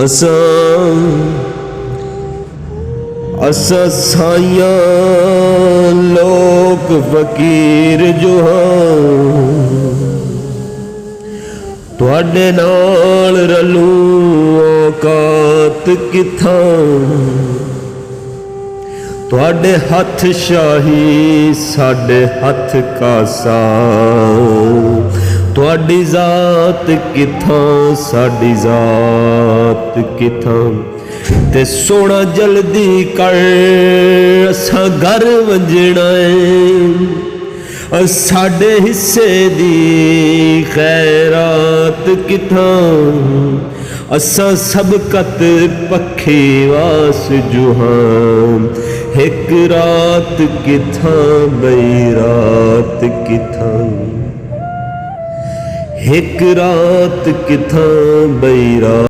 असा साइयां लोक फकीर जो हाँ तुहाडे नाल रलू औकात किथां तुहाडे हथ शाही साडे हथ कासा तुहाडी जात किथां साडी जात किथां ते सोना जल्दी कर असा घर वंजना है साडे हिस्से दी खैरात किथां असा सबकत पखे वास जुहान एक रात किथां बई रात किथां एक रात किथां बई रात।